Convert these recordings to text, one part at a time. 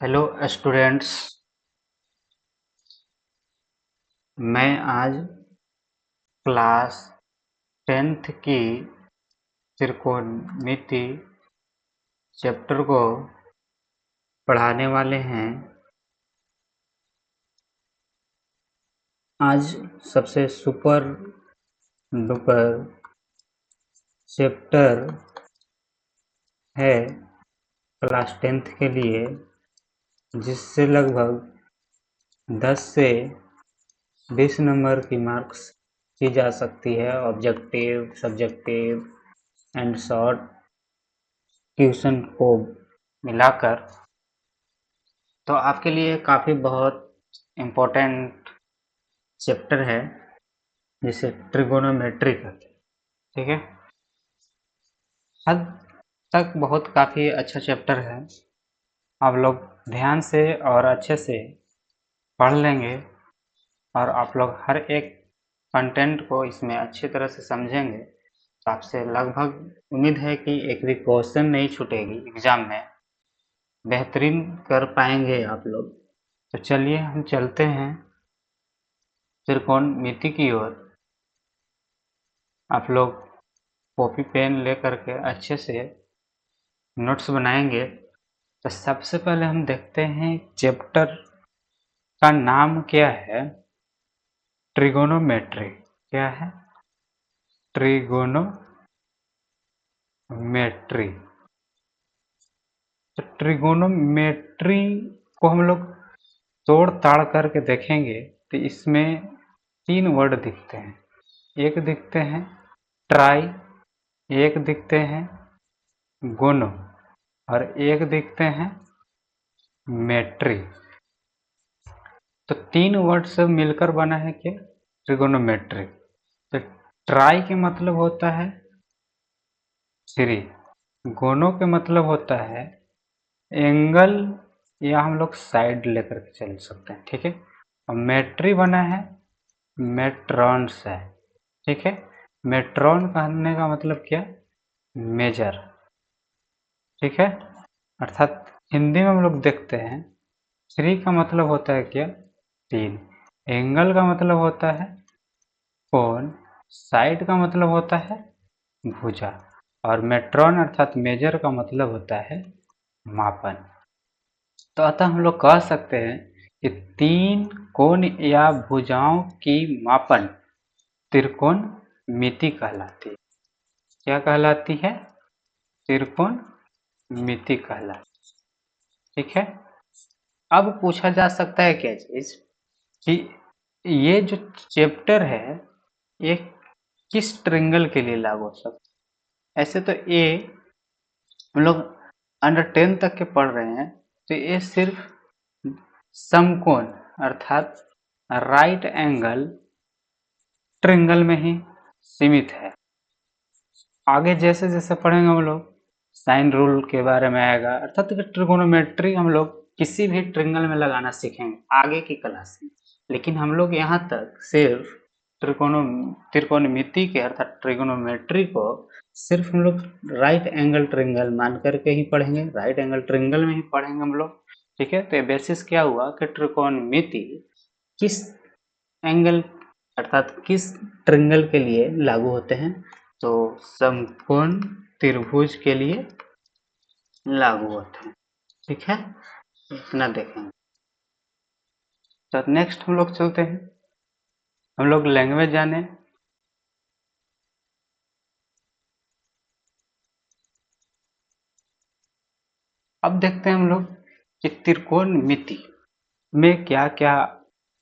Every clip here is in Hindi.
Hello students. मैं आज क्लास 10th की त्रिकोणमिति चैप्टर को पढ़ाने वाले हैं। आज सबसे सुपर डुपर चैप्टर है क्लास 10th के लिए, जिससे लगभग 10 से 20 नंबर की मार्क्स की जा सकती है। Objective, subjective and short question को मिलाकर। तो आपके लिए काफ़ी बहुत इम्पोर्टेंट चैप्टर है, जिसे ट्रिगोनोमेट्री कहते हैं। ठीक है, हद तक बहुत काफ़ी अच्छा चैप्टर है। आप लोग ध्यान से और अच्छे से पढ़ लेंगे और आप लोग हर एक कंटेंट को इसमें अच्छी तरह से समझेंगे, तो आपसे लगभग उम्मीद है कि एक भी क्वेश्चन नहीं छूटेगी एग्जाम में। बेहतरीन कर पाएंगे आप लोग। तो चलिए हम चलते हैं त्रिकोणमिति की ओर। आप लोग कॉपी पेन ले करके अच्छे से नोट्स बनाएंगे। तो सबसे पहले हम देखते हैं चैप्टर का नाम क्या है। ट्रिगोनोमेट्री। क्या है? ट्रिगोनोमेट्री। तो ट्रिगोनोमेट्री को हम लोग तोड़ ताड़ करके देखेंगे तो इसमें 3 वर्ड दिखते हैं। एक दिखते हैं ट्राई, एक दिखते हैं गोनो और एक दिखते हैं मेट्री। तो 3 वर्ड से मिलकर बना है क्या? ट्रिगोनोमेट्री। तो ट्राई के मतलब होता है 3, गोनो के मतलब होता है एंगल, या हम लोग साइड लेकर के चल सकते हैं। ठीक है, और मेट्री बना है मेट्रॉन से। ठीक है, मेट्रॉन कहने का मतलब क्या? मेजर। ठीक है, अर्थात हिंदी में हम लोग देखते हैं 3 का मतलब होता है क्या? 3। एंगल का मतलब होता है कोण, साइड का मतलब होता है भुजा, और मेट्रॉन अर्थात मेजर का मतलब होता है मापन। तो अतः हम लोग कह सकते हैं कि 3 कोण या भुजाओं की मापन त्रिकोणमिति कहलाती है। क्या कहलाती है? त्रिकोणमिति कहलाती है। ठीक है, अब पूछा जा सकता है क्या चीज कि ये जो चैप्टर है ये किस ट्रिंगल के लिए लागू हो सकता है। ऐसे तो ये हम लोग अंडर 10 तक के पढ़ रहे हैं, तो ये सिर्फ समकोण अर्थात राइट एंगल ट्रिंगल में ही सीमित है। आगे जैसे जैसे पढ़ेंगे हम लोग साइन रूल के बारे में आएगा, अर्थात ट्रिगोनोमेट्री हम लोग किसी भी ट्रिंगल में लगाना सीखेंगे आगे की क्लास में। लेकिन हम लोग यहाँ तक सिर्फ त्रिकोणमिति के अर्थात ट्रिगोनोमेट्री को सिर्फ हम लोग राइट एंगल ट्रिंगल मान करके ही पढ़ेंगे, राइट एंगल ट्रिंगल में ही पढ़ेंगे हम लोग। ठीक है, तो ये बेसिस क्या हुआ कि त्रिकोणमिति किस एंगल अर्थात किस ट्रिंगल के लिए लागू होते हैं। तो समकोण त्रिभुज के लिए लागू होते हैं। ठीक है, इतना देखेंगे। तो नेक्स्ट हम लोग चलते हैं, हम लोग लैंग्वेज जाने। अब देखते हैं हम लोग कि त्रिकोणमिति में क्या क्या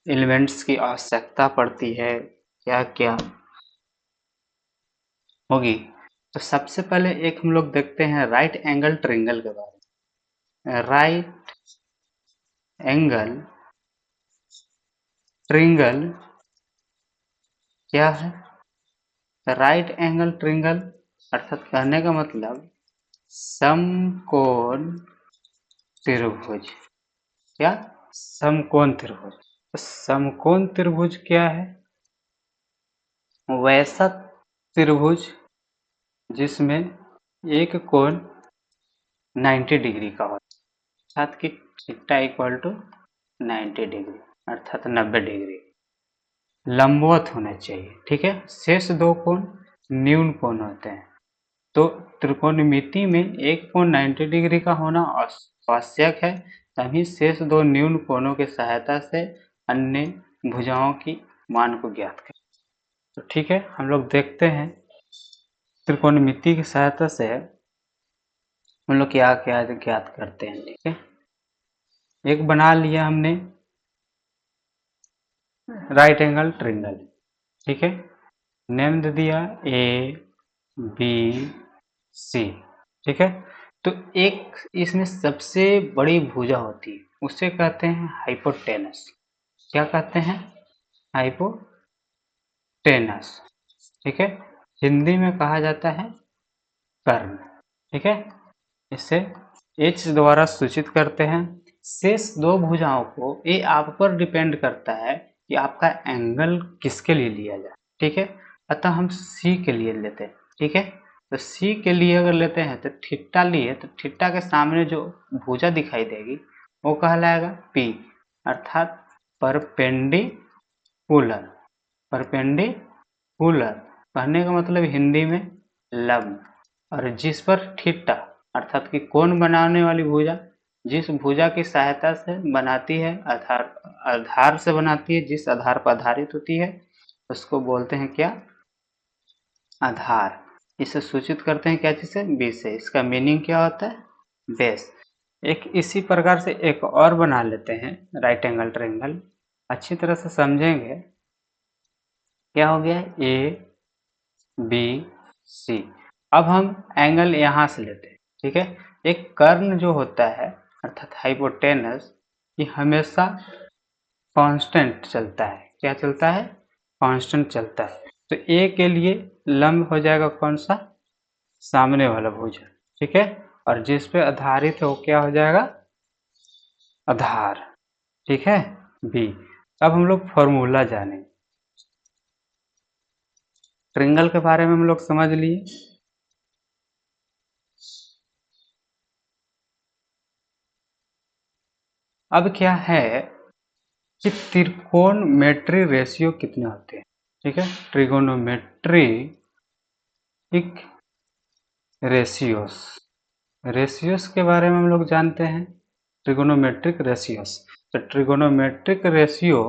एलिमेंट्स की आवश्यकता पड़ती है, क्या क्या होगी। तो सबसे पहले एक हम लोग देखते हैं राइट एंगल ट्रिंगल के बारे में। राइट एंगल ट्रिंगल क्या है? राइट एंगल ट्रिंगल अर्थात कहने का मतलब समकोण त्रिभुज। क्या? समकोण त्रिभुज। तो समकोण त्रिभुज क्या है? वैसा त्रिभुज जिसमें एक कोण 90 डिग्री का हो, अर्थात कि थीटा इक्वल टू 90 डिग्री अर्थात 90 डिग्री लंबवत होना चाहिए। ठीक है, शेष दो कोण न्यून कोण होते हैं, तो त्रिकोणमिति में एक कोण 90 डिग्री का होना आवश्यक है, तभी शेष दो न्यून कोणों की सहायता से अन्य भुजाओं की मान को ज्ञात करें। तो ठीक है, हम लोग देखते हैं त्रिकोणमिति की सहायता से हम लोग क्या क्या ज्ञात करते हैं। ठीक है, एक बना लिया हमने राइट एंगल ट्रायंगल। ठीक है, नेम दे दिया ए बी सी। ठीक है, तो एक इसमें सबसे बड़ी भुजा होती है, उसे कहते हैं हाइपोटेनस। क्या कहते हैं? हाइपोटेनस। ठीक है, हिंदी में कहा जाता है कर्ण। ठीक है, इसे H द्वारा सूचित करते हैं। शेष दो भुजाओं को ये आप पर डिपेंड करता है कि आपका एंगल किसके लिए लिया जाए। ठीक है, अतः हम C के लिए लेते हैं। ठीक है, तो C के लिए अगर लेते हैं तो थीटा लिए, तो थीटा के सामने जो भुजा दिखाई देगी वो कहलाएगा P अर्थात परपेंडिकुलर। परपेंडिकुलर कहने का मतलब हिंदी में लंब, और जिस पर थीटा अर्थात कि कोण बनाने वाली भुजा जिस भुजा की सहायता से बनाती है, आधार से बनाती है, जिस आधार पर आधारित होती है उसको बोलते हैं क्या? आधार। इसे सूचित करते हैं क्या चीज से? बी से। इसका मीनिंग क्या होता है? बेस। एक इसी प्रकार से एक और बना लेते हैं राइट एंगल ट्रायंगल, अच्छी तरह से समझेंगे। क्या हो गया? A B C. अब हम एंगल यहां से लेते हैं। ठीक है, एक कर्ण जो होता है अर्थात हाइपोटेनस, ये हमेशा कांस्टेंट चलता है। क्या चलता है? कांस्टेंट चलता है। तो ए के लिए लंब हो जाएगा कौन सा? सामने वाला भुजा। ठीक है, और जिस पे आधारित है वो क्या हो जाएगा? आधार। ठीक है, बी। अब हम लोग फॉर्मूला जाने, ट्रायंगल के बारे में हम लोग समझ लिए। अब क्या है कि त्रिकोणमिति रेशियो कितने होते हैं। ठीक है, ट्रिगोनोमेट्रिक रेशियोस, रेशियोस के बारे में हम लोग जानते हैं। ट्रिगोनोमेट्रिक रेशियोस, तो ट्रिगोनोमेट्रिक रेशियो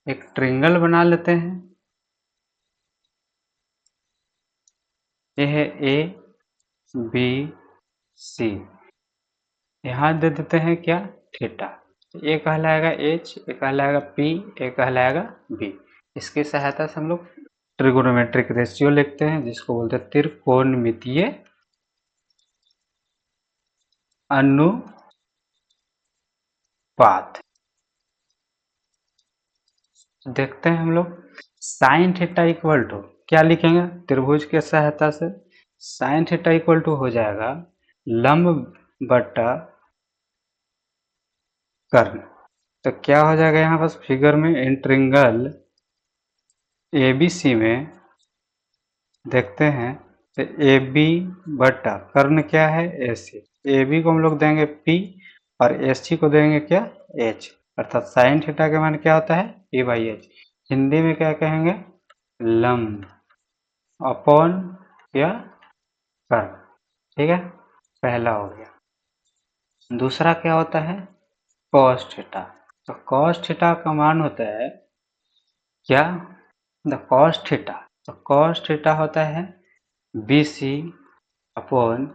एक ट्रायंगल बना लेते हैं। यह है ए बी सी, यहाँ दे देते हैं क्या? थीटा। ए कहलाएगा H, ए कहलाएगा P, ए कहलाएगा B। इसकी सहायता से हम लोग ट्रिगोनोमेट्रिक रेशियो लिखते हैं, जिसको बोलते हैं त्रिकोणमितीय अनुपात। देखते हैं हम लोग साइन थीटा इक्वल टू क्या लिखेंगे त्रिभुज के सहायता से? साइन थीटा इक्वल टू हो जाएगा लंब बटा कर्ण। तो क्या हो जाएगा यहाँ पास फिगर में? इन ट्रायंगल ABC में देखते हैं तो AB बटा कर्ण क्या है? AC। AB को हम लोग देंगे P और AC को देंगे क्या? H, अर्थात साइन थीटा का मान क्या होता है? P/H। हिंदी में क्या कहेंगे? लंब अपॉन क्या? कर्ण। ठीक है, पहला हो गया। दूसरा क्या होता है? Cos theta. तो कॉस थीटा का मान होता है क्या? The cos theta. तो कॉस थीटा होता है BC अपॉन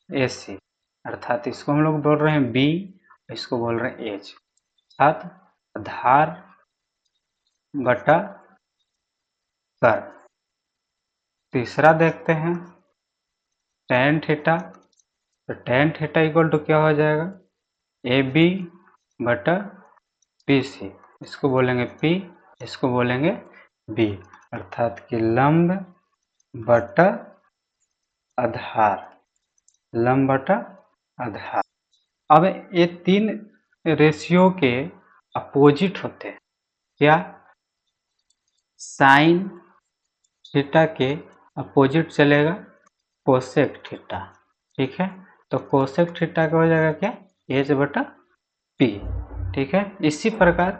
AC, अर्थात इसको हम लोग बोल रहे हैं B, इसको बोल रहे हैं H, अर्थात आधार बटा कर्ण। तीसरा देखते हैं tan थीटा। तो tan थीटा इक्वल टू क्या हो जाएगा? AB बटा BC, इसको बोलेंगे P, इसको बोलेंगे B, अर्थात कि लंब बटा आधार, लंब बटा आधार। अब ये तीन रेशियो के अपोजिट होते हैं। क्या? साइन थीटा के अपोजिट चलेगा कोसेक थीटा। ठीक है, तो कोसेक थीटा का हो जाएगा क्या? H बटा पी। ठीक है, इसी प्रकार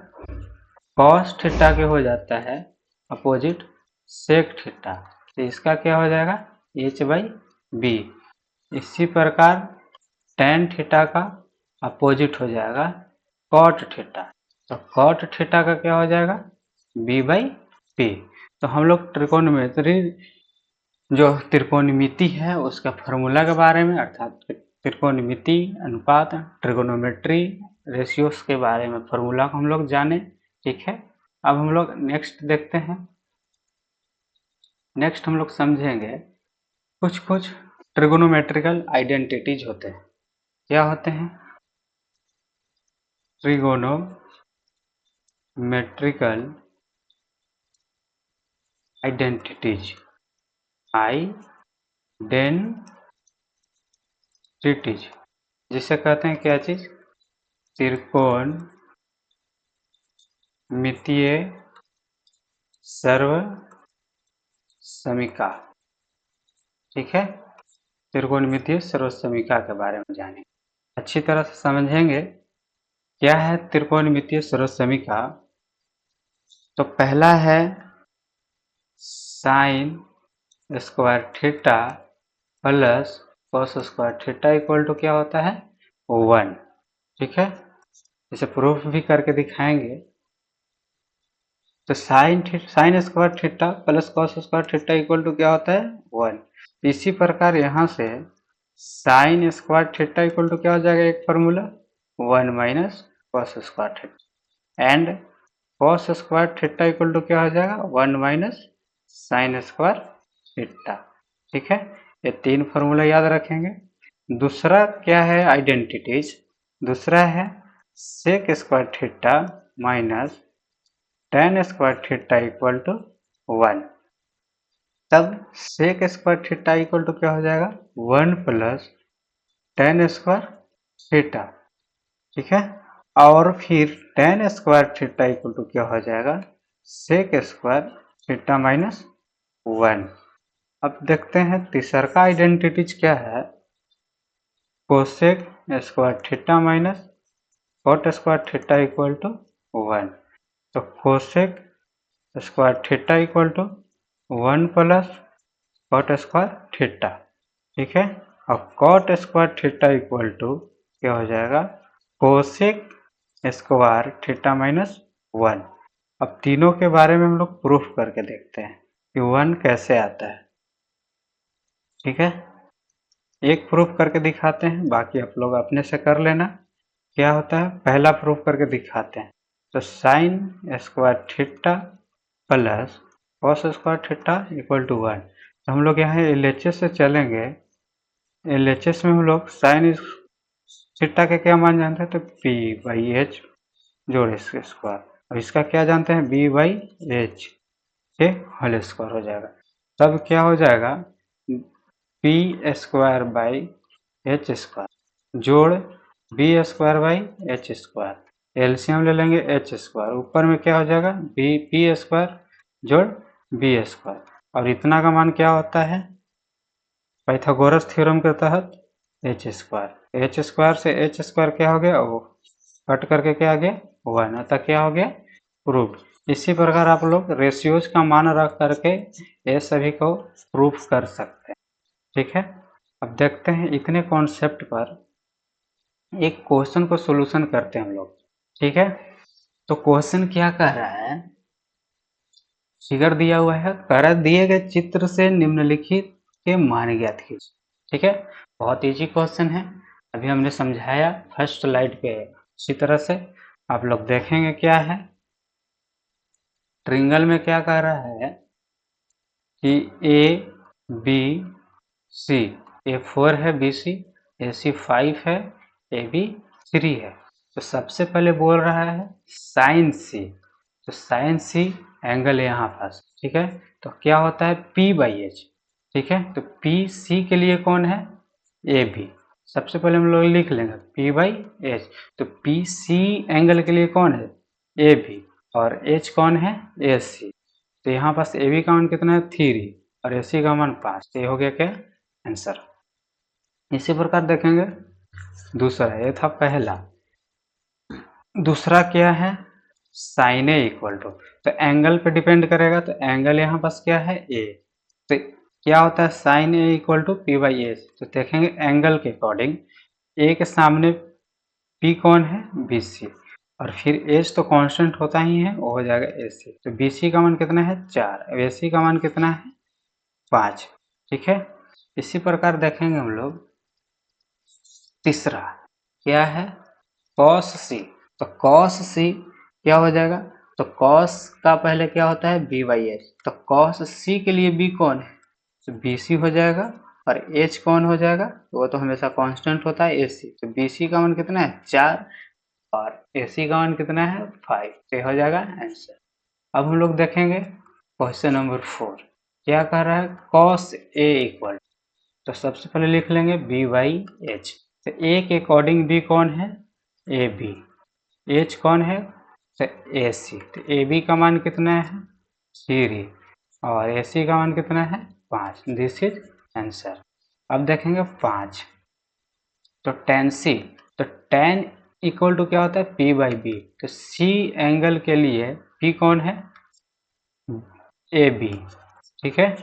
कॉस थीटा के हो जाता है अपोजिट सेक थीटा, तो इसका क्या हो जाएगा एच बाई बी। इसी प्रकार टेन थीटा का अपोजिट हो जाएगा कॉट थीटा, तो कॉट थीटा का क्या हो जाएगा बी बाई पी। तो हम लोग त्रिकोणमिति जो त्रिकोणमिति है उसका फॉर्मूला के बारे में, अर्थात त्रिकोणमिति अनुपात ट्रिगोनोमेट्री रेशियोज के बारे में फॉर्मूला को हम लोग जाने। ठीक है, अब हम लोग नेक्स्ट देखते हैं। नेक्स्ट हम लोग समझेंगे कुछ कुछ ट्रिगोनोमेट्रिकल आइडेंटिटीज होते हैं। क्या होते हैं ट्रिगोनोमेट्रिकल आइडेंटिटीज, आइडेंटिटीज जिसे कहते हैं क्या चीज त्रिकोणमितीय सर्वसमीका। ठीक है, त्रिकोणमितीय सर्वसमीका के बारे में जानेंगे, अच्छी तरह से समझेंगे क्या है त्रिकोणमितीय सर्वसमीका। तो पहला है sine square theta plus cos square theta equal to क्या होता है 1। ठीक है, इसे प्रूफ भी करके दिखाएंगे। तो sine square theta plus cos square theta equal to क्या होता है 1। इसी प्रकार यहाँ से sine square theta equal to क्या हो जाएगा एक formula 1 minus cos square theta, and cos square theta equal to क्या हो जाएगा 1 माइनस साइन स्क्वायर थीटा। ठीक है, ये तीन फॉर्मूला याद रखेंगे। दूसरा क्या है आइडेंटिटीज, दूसरा है sec square theta minus tan square theta equal to 1। तब sec square theta equal to क्या हो जाएगा 1 प्लस टेन स्क्वायर थीटा। ठीक है, और फिर tan square theta equal to क्या हो जाएगा सेक स्क्वायर थीटा माइनस 1। अब देखते हैं तीसरा का आइडेंटिटीज क्या है cosec square theta minus cot square theta equal to 1। तो cosec square theta equal to 1 plus cot square theta. ठीक है, और cot square theta equal to क्या हो जाएगा कोसेक स्क्वायर थीटा माइनस 1। अब तीनों के बारे में हम लोग प्रूफ करके देखते हैं कि 1 कैसे आता है। ठीक है, एक प्रूफ करके दिखाते हैं, बाकी आप लोग अपने से कर लेना। क्या होता है पहला प्रूफ करके दिखाते हैं। तो sine square theta plus cos square theta equal to 1। तो हम लोग यहाँ LHS से चलेंगे। LHS में हम लोग साइन थीटा के क्या मान जानते हैं तो P बाई एच जोड़ इसके स्क्वायर, और इसका क्या जानते हैं B बाई एच के होल स्क्वायर हो जाएगा। तब क्या हो जाएगा P square by H square जोड़ B square by H square, LCM ले लेंगे एच स्क्वायर, ऊपर में क्या हो जाएगा बी पी स्क्वायर जोड़ बी स्क्वायर, और इतना का मान क्या होता है पाइथागोरस थ्योरम के तहत एच स्क्वायर। एच स्क्वायर से एच स्क्वायर क्या हो गया वो कट करके क्या आ गया 1, अतः क्या हो गया प्रूफ। इसी प्रकार आप लोग रेशियोज का मान रख करके ये सभी को प्रूफ कर सकते हैं। ठीक है, अब देखते हैं इतने कॉन्सेप्ट पर एक क्वेश्चन को सॉल्यूशन करते हैं हम लोग। ठीक है, तो क्वेश्चन क्या कह रहा है फिगर दिया हुआ है, कह रहा है दिए गए चित्र से निम्नलिखित के मान ज्ञात कीजिए। ठीक है, बहुत इजी क्वेश्चन है, अभी हमने समझाया फर्स्ट स्लाइड पे। इसी तरह से आप लोग देखेंगे क्या है ट्रिंगल में क्या कह रहा है कि ए बी सी, ए 4 है बी सी, ए सी 5 है, ए बी 3 है। तो सबसे पहले बोल रहा है साइन सी, तो साइन सी एंगल है यहाँ पास। ठीक है, तो क्या होता है P बाई एच। ठीक है, तो पी सी के लिए कौन है ए बी, सबसे पहले हम लोग लिख लेंगे P बाई एच। तो पी सी एंगल के लिए कौन है ए बी, और एच कौन है ए सी। तो यहाँ पास ए बी का मान कितना है 3 और ए सी का मान 5, तो ये हो गया क्या आंसर। इसी प्रकार देखेंगे दूसरा, ये था पहला दूसरा क्या है, साइन ए इक्वल टू, तो एंगल पे डिपेंड करेगा, तो एंगल यहाँ पास क्या है ए, तो क्या होता है sine A equal to P by H, तो देखेंगे एंगल के अकॉर्डिंग ए के सामने पी कौन है बी सी, और फिर एच तो कांस्टेंट होता ही है, वो हो जाएगा ए सी, तो बी सी का मान कितना है 4, ए सी का मान कितना है 5। ठीक है, इसी प्रकार देखेंगे हम लोग तीसरा क्या है कॉस सी, तो कॉस सी क्या हो जाएगा, तो कॉस का पहले क्या होता है बी बाई एच, तो कॉस सी के लिए बी कौन है, तो बी सी हो जाएगा, और एच कौन हो जाएगा, वो तो हमेशा कांस्टेंट होता है ए सी, तो बी सी का मान कितना है 4 और ए सी का मान कितना है 5, तो हो जाएगा आंसर। अब हम लोग देखेंगे क्वेश्चन नंबर 4 क्या कह रहा है कॉस ए इक्वल, तो सबसे पहले लिख लेंगे बी बाई एच, तो ए के अकॉर्डिंग बी कौन है ए बी, एच कौन है तो ए सी, तो ए बी का मान कितना है 3 और ए सी का मान कितना है 5, दिस इज आंसर। अब देखेंगे 5, तो टेन सी, तो टेन इक्वल टू क्या होता है पी बाई बी, तो सी एंगल के लिए पी कौन है ए बी, ठीक है,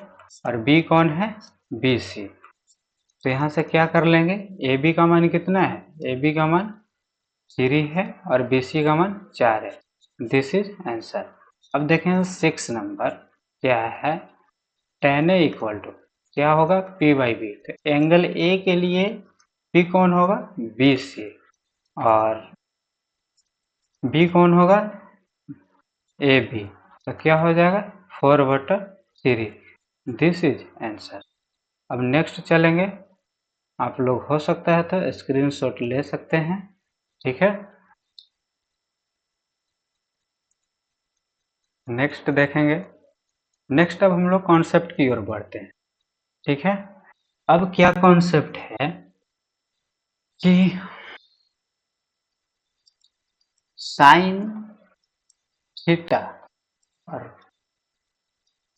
और बी कौन है बी सी, तो यहाँ से क्या कर लेंगे ए बी का मान कितना है ए बी का मान 3 है और बी सी का मान 4 है, दिस इज आंसर। अब देखें 6 नंबर क्या है टेन ए इक्वल टू क्या होगा पी बाई बी, तो एंगल ए के लिए पी कौन होगा बी सी और बी कौन होगा ए बी, तो क्या हो जाएगा 4/3, दिस इज आंसर। अब नेक्स्ट चलेंगे, आप लोग हो सकता है तो स्क्रीनशॉट ले सकते हैं, ठीक है। नेक्स्ट देखेंगे, नेक्स्ट अब हम लोग कॉन्सेप्ट की ओर बढ़ते हैं, ठीक है। अब क्या कॉन्सेप्ट है कि साइन थीटा और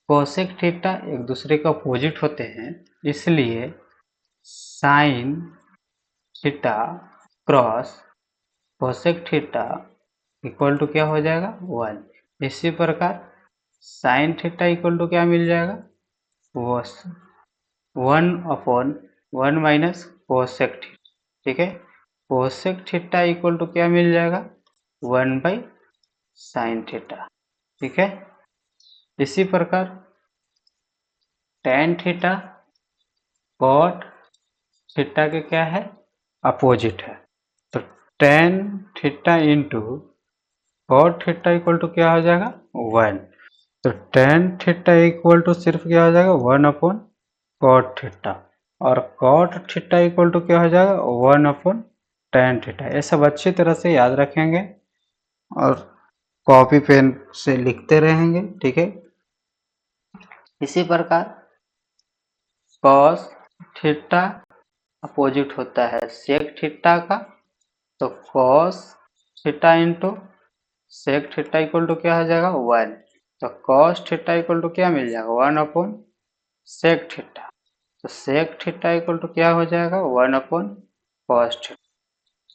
कोसेक थीटा एक दूसरे के अपोजिट होते हैं, इसलिए sine theta cross cosec theta equal to क्या हो जाएगा 1। इसी प्रकार साइन थीटा इक्वल टू क्या मिल जाएगा वो 1/1 माइनस कोसेक थीटा, ठीक है, कोसेक थीटा इक्वल टू क्या मिल जाएगा 1/साइन थीटा, ठीक है। इसी प्रकार टेन थीटा कॉट थीटा के क्या है अपोजिट है, तो tan theta into cot theta equal to क्या हो जाएगा 1, तो टेन थीटा इक्वल टू सिर्फ क्या हो जाएगा 1/कॉट थीटा और कॉट थीटा इक्वल टू क्या हो जाएगा 1/टेन थीटा। ये सब अच्छी तरह से याद रखेंगे और कॉपी पेन से लिखते रहेंगे, ठीक है। इसी प्रकार कॉस थीटा अपोजिट होता है सेक थीटा का, तो cos theta into sec theta equal to क्या हो जाएगा 1, तो कॉस थीटा इक्वल टू क्या मिल जाएगा 1/सेक थीटा, तो सेक थीटा इक्वल टू क्या हो जाएगा 1/कॉस थीटा,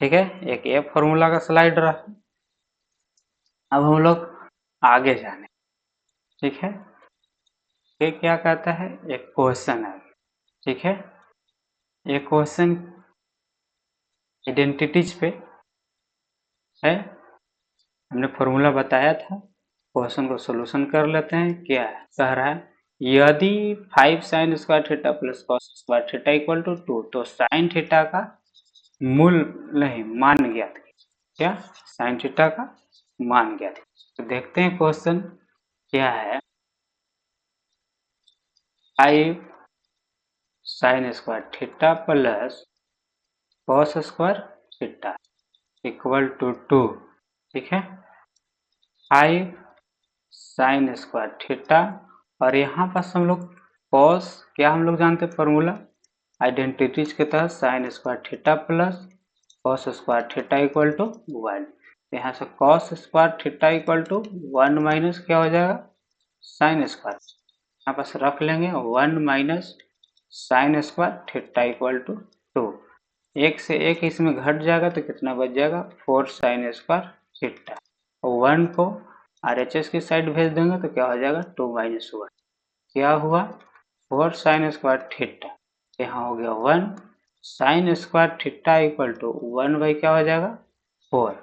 ठीक है। एक ये फॉर्मूला का स्लाइड रहा। अब हम लोग आगे जाने, ठीक है। ये क्या कहता है एक क्वेश्चन है, ठीक है, ये क्वेश्चन आइडेंटिटीज पे है, हमने फॉर्मूला बताया था, क्वेश्चन को सोल्यूशन कर लेते हैं। क्या है कह रहा है यदि 5 sine square theta plus cos square theta equal to 2, तो साइन थीटा का मूल नहीं मान ज्ञात कीजिए, क्या साइन थीटा का मान ज्ञात कीजिए। तो देखते हैं क्वेश्चन क्या है 5 sine square theta plus cos square theta equal to 2, ठीक है, 5 साइन स्क्वायर थीटा, और यहाँ पास हम लोग कॉस क्या हम लोग जानते हैं फॉर्मूला आइडेंटिटीज के तहत sine square theta plus cos square theta equal to 1, यहाँ से cos square theta equal to 1 minus क्या हो जाएगा साइन स्क्वायर, यहाँ पास रख लेंगे 1 minus sine square theta equal to 2, एक से एक इसमें घट जाएगा तो कितना बच जाएगा 4 साइन स्क्वायर थीटा, और 1 को RHS की साइड भेज देंगे तो क्या हो जाएगा 2 - 1, क्या हुआ 4 sin स्क्वायर थीटा, यहाँ हो गया 1 sin square theta equal to 1 by क्या हो जाएगा 4।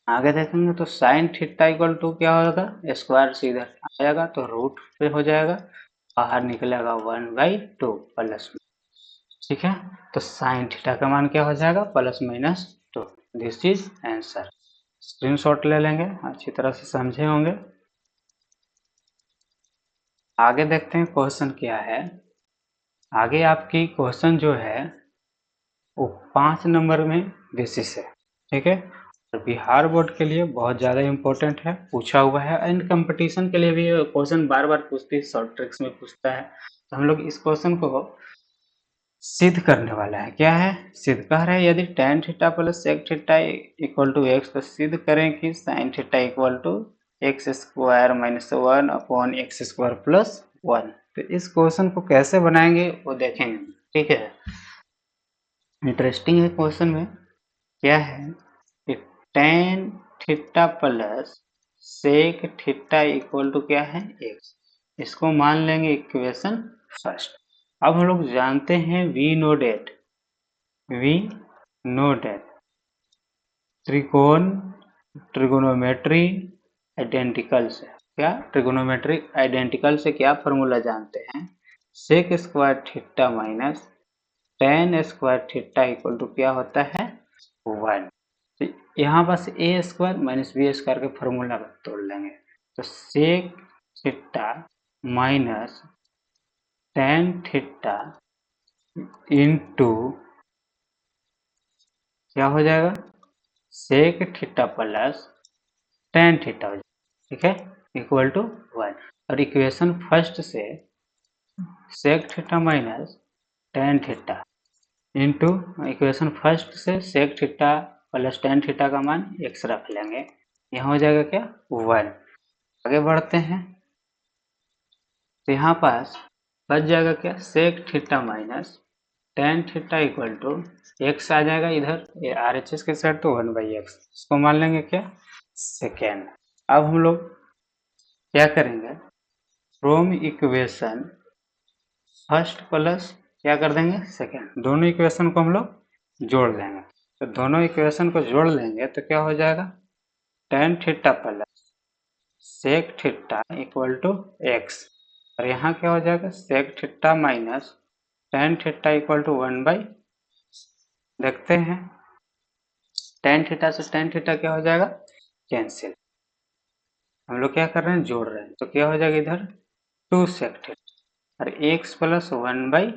आगे देखेंगे तो साइन थीटा इक्वल टू क्या होगा स्क्वायर से इधर आएगा तो रूट पे हो जाएगा, बाहर निकलेगा 1/2 प्लस में, ठीक है। तो साइन थीटा का मान क्या हो जाएगा +-2। This is answer. स्क्रीनशॉट ले लेंगे, अच्छी तरह से समझे होंगे। आगे देखते हैं क्वेश्चन क्या है। आगे आपकी क्वेश्चन जो है वो 5 नंबर में बेसिस है, ठीक है। और बिहार बोर्ड के लिए बहुत ज़्यादा इम्पोर्टेंट है, पूछा हुआ है, एंड कंपटीशन के लिए भी क्वेश्चन बार बार पूछती है, शॉर्ट ट्रिक्स में पूछता है। तो हम लोग इस क्वेश्चन को सिद्ध करने वाला है। क्या है सिद्ध कह रहे हैं, यदि tan theta plus sec theta equal to x, तो सिद्ध करें कि sin theta equal to x square minus 1 upon X square plus 1। तो इस क्वेश्चन को कैसे बनाएंगे वो देखेंगे, ठीक है। इंटरेस्टिंग है क्वेश्चन में क्या है कि tan theta plus sec theta equal to क्या है x, इसको मान लेंगे इक्वेशन फर्स्ट। अब हम लोग जानते हैं we know that trigonometry identical से, क्या ट्रिगोनोमेट्री आइडेंटिकल से क्या फॉर्मूला जानते हैं, sec square theta minus tan square theta equal to क्या होता है 1। तो यहाँ बस A square minus B square के फॉर्मूला तोड़ लेंगे, तो sec theta minus tan theta into क्या हो जाएगा sec theta plus tan theta हो जाएगा, ठीक है, इक्वल टू 1। और इक्वेशन फर्स्ट से sec theta minus tan theta into equation first से sec theta plus tan theta का मान x रख लेंगे, यहाँ हो जाएगा क्या 1। आगे बढ़ते हैं तो यहाँ पास बच जाएगा क्या sec theta minus tan theta equal to x आ जाएगा इधर, ये RHS के साइड तो 1/x, इसको मान लेंगे क्या सेकेंड। अब हम लोग क्या करेंगे फ्रॉम इक्वेशन फर्स्ट प्लस क्या कर देंगे सेकेंड, दोनों इक्वेशन को हम लोग जोड़ लेंगे। तो दोनों इक्वेशन को जोड़ लेंगे तो क्या हो जाएगा tan theta plus sec theta equal to x, और यहाँ क्या हो जाएगा sec theta minus tan theta equal to 1/, देखते हैं tan थीटा से tan थीटा क्या हो जाएगा कैंसिल, हम लोग क्या कर रहे हैं जोड़ रहे हैं, तो क्या हो जाएगा इधर 2 सेक थीटा और x प्लस 1/,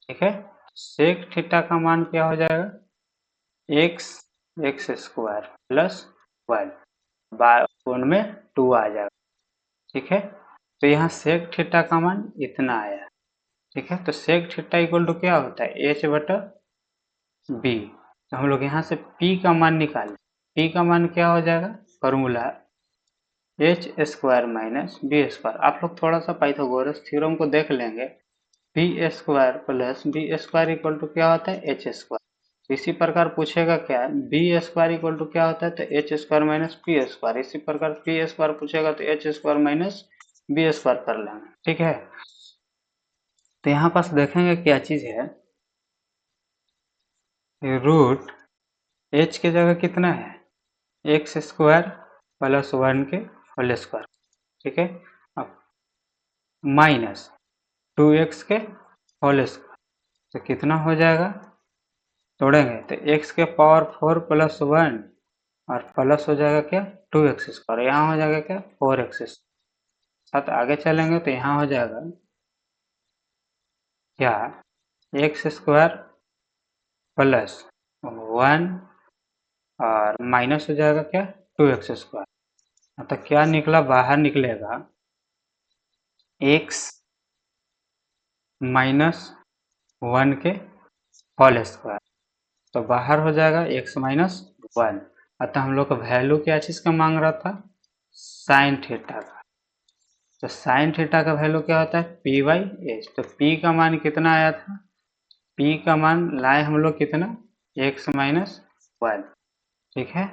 ठीक है। सेक थीटा का मान क्या हो जाएगा x स्क्वायर प्लस 1 कोण में 2 आ जाएगा, ठीक है। तो यहाँ सेक थीटा का मान इतना आया, ठीक है। तो सेक थीटा इक्वल टू क्या होता है h/b, तो हम लोग यहाँ से p का मान निकालें, p का मान क्या हो जाएगा formula h square minus B square. आप लोग थोड़ा सा पाइथागोरस थ्योरम को देख लेंगे, B square plus B square equal to क्या होता है एच स्क्वायर। इसी प्रकार पूछेगा क्या बी स्क्वायर इक्वल टू क्या होता है तो H square minus P square, इसी प्रकार पी स्क्वायर पूछेगा तो H square minus B square कर लेंगे, ठीक है। तो यहाँ पास देखेंगे क्या चीज है रूट एच की जगह कितना है एक्स स्क्वायर प्लस 1 के होल स्क्वायर, ठीक है, अब माइनस 2x के होल स्क्वायर, तो कितना हो जाएगा तोड़ेंगे तो x के पावर 4 प्लस 1 और प्लस हो जाएगा क्या 2x स्क्वायर, यहाँ हो जाएगा क्या 4x स्क्वायर। साथ आगे चलेंगे तो यहाँ हो जाएगा क्या एक्स स्क्वायर प्लस 1 और माइनस हो जाएगा क्या 2x स्क्वायर, तो क्या निकला बाहर निकलेगा x माइनस 1 के होल स्क्वायर, तो बाहर हो जाएगा x माइनस 1। अतः हम लोग का वैल्यू क्या चीज़ का मांग रहा था साइन थीटा का, तो साइन थीटा का वैल्यू क्या होता है p/h। तो p का मान कितना आया था p का मान लाए हम लोग कितना x माइनस 1, ठीक है।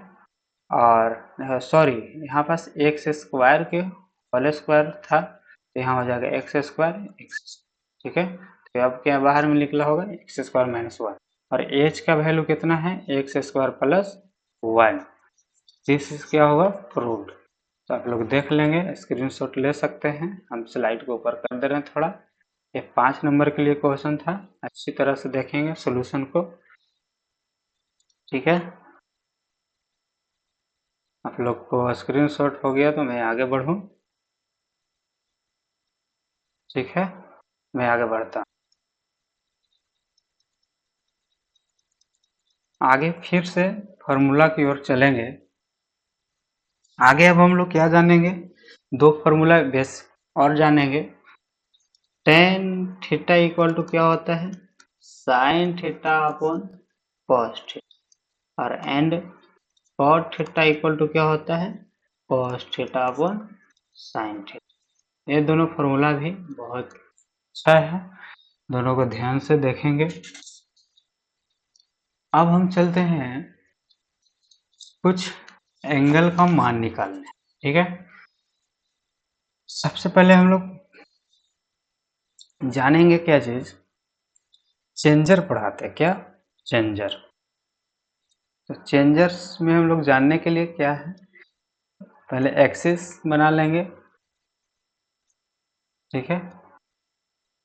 और सॉरी, यहाँ पास एक्स स्क्वायर के होल स्क्वायर था, तो यहाँ हो जाएगा एक्स स्क्वायर एक्स। ठीक है, तो अब क्या बाहर में निकला होगा एक्स स्क्वायर माइनस वन, और एच का वैल्यू कितना है x square plus one. This क्या होगा प्रूव्ड। तो आप लोग देख लेंगे, स्क्रीनशॉट ले सकते हैं, हम स्लाइड को ऊपर कर दे रहे हैं थोड़ा। ये 5 नंबर के लिए क्वेश्चन था, अच्छी तरह से देखेंगे सॉल्यूशन को। ठीक है, आप लोग को स्क्रीनशॉट हो गया तो मैं आगे बढ़ूं। ठीक है, मैं आगे बढ़ता हूं। आगे फिर से फार्मूला की ओर चलेंगे। आगे अब हम लोग क्या जानेंगे, दो फार्मूला बेस और जानेंगे। टेन थीटा इक्वल टू क्या होता है sine theta upon cos theta, और and cot theta equal to क्या होता है cos theta upon sine theta. ये दोनों फार्मूला भी बहुत अच्छा है, दोनों को ध्यान से देखेंगे। अब हम चलते हैं कुछ एंगल का मान निकालने। ठीक है, सबसे पहले हम लोग जानेंगे क्या चीज, चेंजर पढ़ाते हैं क्या, चेंजर। तो चेंजर्स में हम लोग जानने के लिए क्या है, पहले एक्सिस बना लेंगे। ठीक है,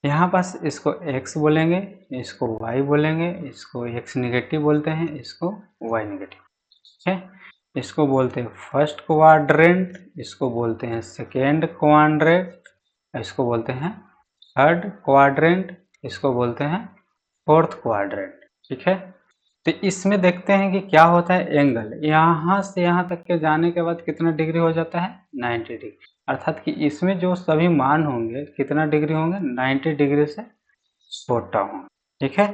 यहाँ पास इसको x बोलेंगे, इसको y बोलेंगे, इसको x निगेटिव बोलते हैं, इसको y निगेटिव। ठीक है, इसको बोलते हैं फर्स्ट क्वाड्रेंट, इसको बोलते हैं सेकेंड क्वाड्रेंट, इसको बोलते हैं थर्ड क्वाड्रेंट, इसको बोलते हैं फोर्थ क्वाड्रेंट। ठीक है, तो इसमें देखते हैं कि क्या होता है एंगल, यहाँ से यहाँ तक के जाने के बाद कितना डिग्री हो जाता है 90 डिग्री, अर्थात कि इसमें जो सभी मान होंगे कितना डिग्री होंगे 90 डिग्री से छोटा होंगे। ठीक है,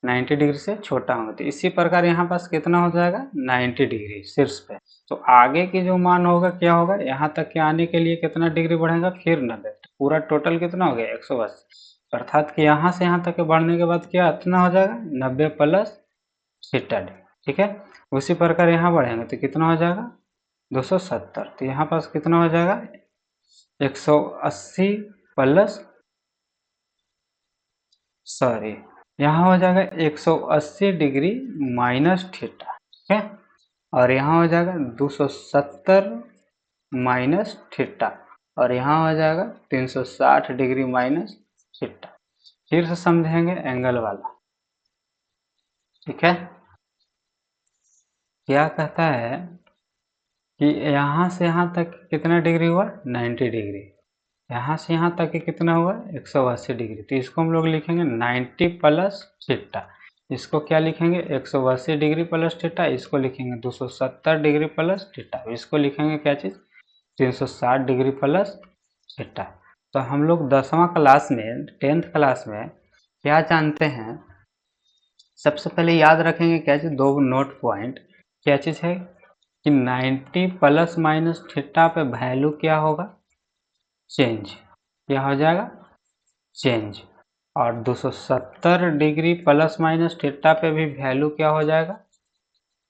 90 डिग्री से छोटा होंगे, तो इसी प्रकार यहाँ पास कितना हो जाएगा 90 डिग्री शीर्ष पे। तो आगे की जो मान होगा क्या होगा, यहाँ तक के आने के लिए कितना डिग्री बढ़ेगा फिर 90, तो पूरा टोटल कितना हो गया 180, अर्थात कि यहाँ से यहाँ तक के बढ़ने के बाद क्या इतना हो जाएगा 90 प्लस थीटा। ठीक है, उसी प्रकार यहाँ बढ़ेंगे तो कितना हो जाएगा 270, तो यहाँ पास कितना हो जाएगा 180 प्लस सॉरी यहाँ हो जाएगा 180 डिग्री माइनस थीटा। ठीक है, और यहाँ हो जाएगा 270 माइनस थीटा, और यहाँ हो जाएगा 360 डिग्री माइनस थीटा। फिर से समझेंगे एंगल वाला। ठीक है, क्या कहता है कि यहाँ से यहाँ तक कितना डिग्री हुआ 90 डिग्री, यहाँ से यहाँ तक कितना हुआ 180 डिग्री, तो इसको हम लोग लिखेंगे 90 प्लस थीटा। इसको क्या लिखेंगे 180 डिग्री प्लस थीटा, इसको लिखेंगे 270 डिग्री प्लस थीटा, इसको लिखेंगे क्या चीज़ 360 डिग्री प्लस थीटा। तो हम लोग 10वां क्लास में 10th क्लास में क्या जानते हैं, सबसे पहले याद रखेंगे क्या चीज़, दो नोट पॉइंट। क्या चीज़ है कि 90 प्लस माइनस थीटा पे वैल्यू क्या होगा चेंज, क्या हो जाएगा चेंज, और 270 डिग्री प्लस माइनस थीटा पे भी वैल्यू क्या हो जाएगा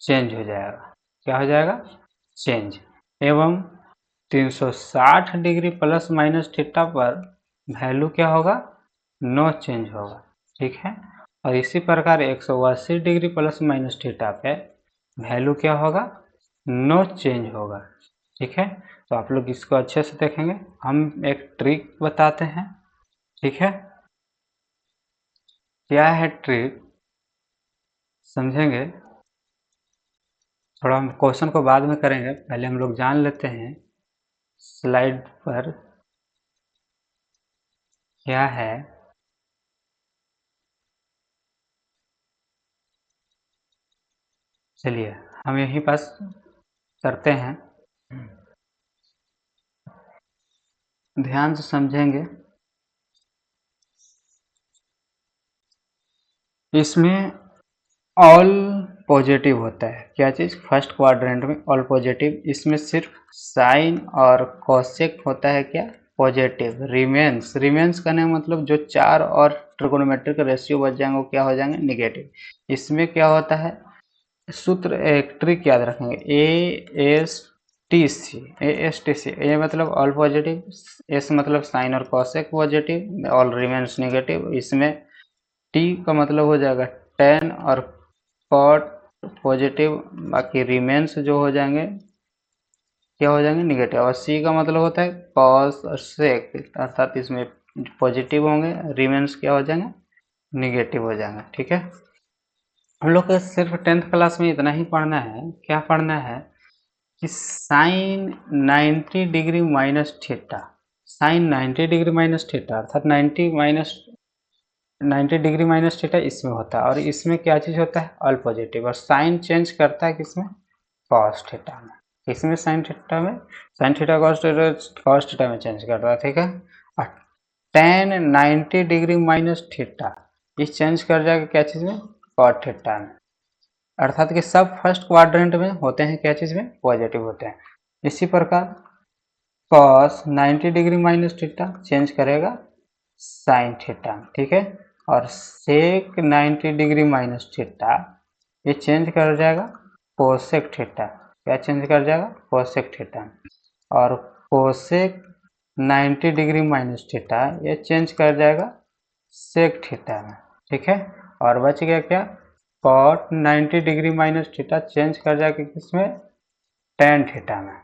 चेंज हो जाएगा, क्या हो जाएगा चेंज, एवं 360 डिग्री प्लस माइनस थीटा पर वैल्यू क्या होगा नो चेंज होगा। ठीक है, और इसी प्रकार 180 डिग्री प्लस माइनस थीटा पे वैल्यू क्या होगा नो चेंज होगा। ठीक है, तो आप लोग इसको अच्छे से देखेंगे, हम एक ट्रिक बताते हैं। ठीक है, क्या है ट्रिक समझेंगे, थोड़ा हम क्वेश्चन को बाद में करेंगे, पहले हम लोग जान लेते हैं स्लाइड पर क्या है। चलिए हम यहीं पास करते हैं, ध्यान से समझेंगे। इसमें ऑल पॉजिटिव होता है, क्या चीज़ फर्स्ट क्वाड्रेंट में ऑल पॉजिटिव, इसमें सिर्फ साइन और कोसेक होता है क्या पॉजिटिव, रिमेंस, रिमेंस करने का मतलब जो 4 और ट्रिगोनोमेट्रिक रेशियो बच जाएंगे वो क्या हो जाएंगे निगेटिव। इसमें क्या होता है सूत्र एक ट्रिक याद रखेंगे, ASTC। ए मतलब ऑल पॉजिटिव, एस मतलब साइन और cosec positive, all remains negative. इसमें टी का मतलब हो जाएगा टेन और कॉट पॉजिटिव, बाकी रिमेन्स जो हो जाएंगे क्या हो जाएंगे, निगेटिव। और सी का मतलब होता है कॉस और सेक, अर्थात इसमें पॉजिटिव होंगे, रिमेन्स क्या हो जाएंगे, निगेटिव हो जाएंगे। ठीक है, हम लोग को सिर्फ 10th क्लास में इतना ही पढ़ना है। क्या पढ़ना है कि sine 90 degree minus theta, sine 90 degree minus theta अर्थात 90 डिग्री माइनस थीटा इसमें होता है, और इसमें क्या चीज़ होता है, ऑल पॉजिटिव। और साइन चेंज करता है किसमें, कॉस थीटा में। इसमें साइन थीटा में, साइन थीटा कॉस थीटा में चेंज करता है। ठीक है, और टेन 90 डिग्री माइनस थीटा इस चेंज कर जाएगा क्या चीज़ में, कॉट थीटा में। अर्थात कि सब फर्स्ट क्वाड्रेंट में होते हैं क्या चीज़ में, पॉजिटिव होते हैं। इसी प्रकार cos 90 degree minus theta change करेगा साइन थीटा में। ठीक है, और सेक 90 डिग्री माइनस थीटा ये चेंज कर जाएगा कोसेक थीटा। क्या चेंज कर जाएगा, कोसेक थीटा। और कोसेक 90 डिग्री माइनस थीटा ये चेंज कर जाएगा सेक थीटा में। ठीक है, और बच गया क्या, cot 90 degree minus theta change कर जाएगा किसमें, टेन थीटा में।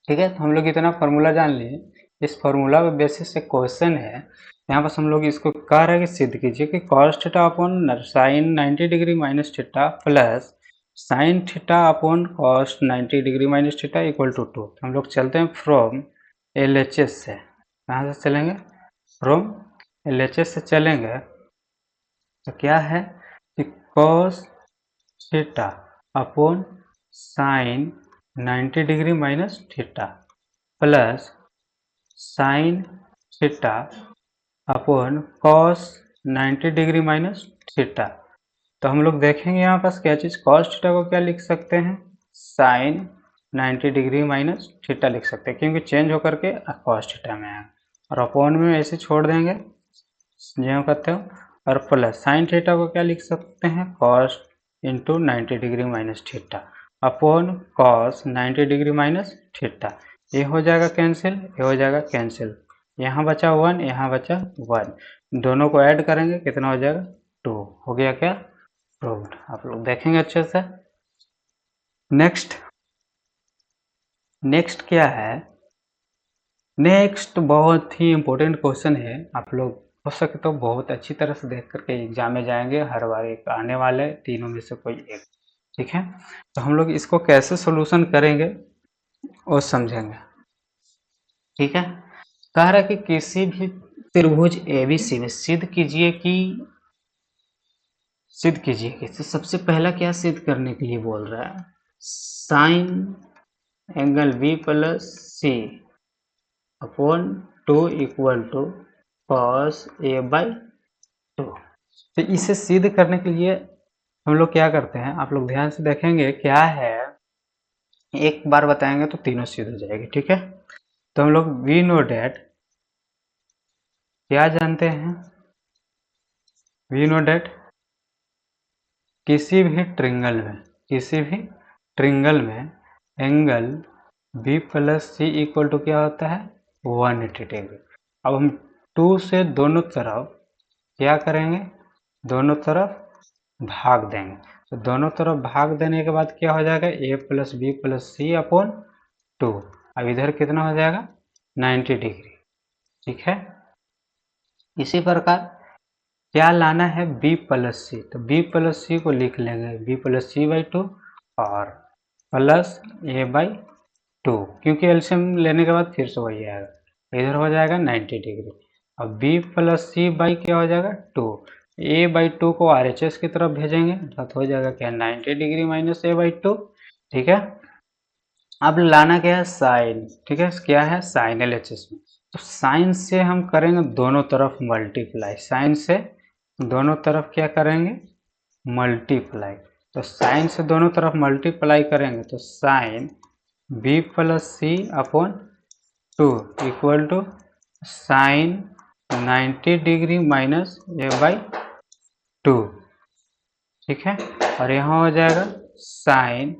ठीक है, तो हम लोग इतना फार्मूला जान लिए। इस फार्मूला के बेसिस से क्वेश्चन है, यहाँ पर हम लोग इसको कह रहे हैं कि सिद्ध कीजिए कि cos theta upon sine 90 degree minus theta plus sine theta upon cos 90 degree minus theta equal to 2। हम लोग चलते हैं फ्रॉम LHS से। कहाँ से चलेंगे, फ्रॉम LHS से चलेंगे तो क्या है कि cos theta upon sine 90 degree minus theta plus sine theta upon cos 90 degree minus theta. तो हम लोग देखेंगे यहाँ पास क्या चीज़, कॉस थीटा को क्या लिख सकते हैं, साइन 90 डिग्री माइनस थीटा लिख सकते हैं, क्योंकि चेंज होकर के कॉस थीटा में आएगा। और अपॉन में ऐसे छोड़ देंगे जो कहते हो, और प्लस साइन थीटा को क्या लिख सकते हैं, cos into 90 degree minus theta upon cos 90 degree minus theta. ये हो जाएगा कैंसिल, ये हो जाएगा कैंसिल, यहाँ बचा 1, यहाँ बचा 1, दोनों को ऐड करेंगे कितना हो जाएगा 2। हो गया क्या, प्रूव्ड। आप लोग देखेंगे अच्छे से। नेक्स्ट क्या है, नेक्स्ट बहुत ही इम्पोर्टेंट क्वेश्चन है। आप लोग हो सके तो बहुत अच्छी तरह से देख करके एग्जाम में जाएंगे, हर बार एक आने वाले तीनों में से कोई एक। ठीक है, तो हम लोग इसको कैसे सोल्यूशन करेंगे वो समझेंगे। ठीक है, कह रहा है कि किसी भी त्रिभुज ABC में सिद्ध कीजिए कि तो सबसे पहला क्या सिद्ध करने के लिए बोल रहा है, sine angle B plus C upon 2 equal to cos A/2। तो इसे सिद्ध करने के लिए हम लोग क्या करते हैं, आप लोग ध्यान से देखेंगे क्या है, एक बार बताएंगे तो तीनों सिद्ध हो जाएगी। ठीक है, तो हम लोग वी नो डैट क्या जानते हैं, वी नो डैट किसी भी ट्रिंगल में angle B plus C equal to क्या होता है, 180 डिग्री। अब हम 2 से दोनों तरफ क्या करेंगे, दोनों तरफ भाग देंगे। तो दोनों तरफ भाग देने के बाद क्या हो जाएगा, A plus B plus C upon 2। अब इधर कितना हो जाएगा 90 डिग्री। ठीक है, इसी प्रकार क्या लाना है, B प्लस C, तो B प्लस C को लिख लेंगे B प्लस C/2 और प्लस A/2, क्योंकि एलसीएम लेने के बाद फिर से वही आएगा, इधर हो जाएगा 90 डिग्री। अब B प्लस C बाई क्या हो जाएगा 2, A/2 को RHS की तरफ भेजेंगे अर्थात हो जाएगा क्या 90 डिग्री माइनस A/2। ठीक है, अब लाना क्या है, साइन। ठीक है, क्या है साइन LHS में, तो साइन से हम करेंगे दोनों तरफ मल्टीप्लाई, साइन से दोनों तरफ क्या करेंगे, मल्टीप्लाई। तो साइन से दोनों तरफ मल्टीप्लाई करेंगे तो sine B plus C upon 2 equal to sine 90 degree minus A/2। ठीक है। और यहाँ हो जाएगा sine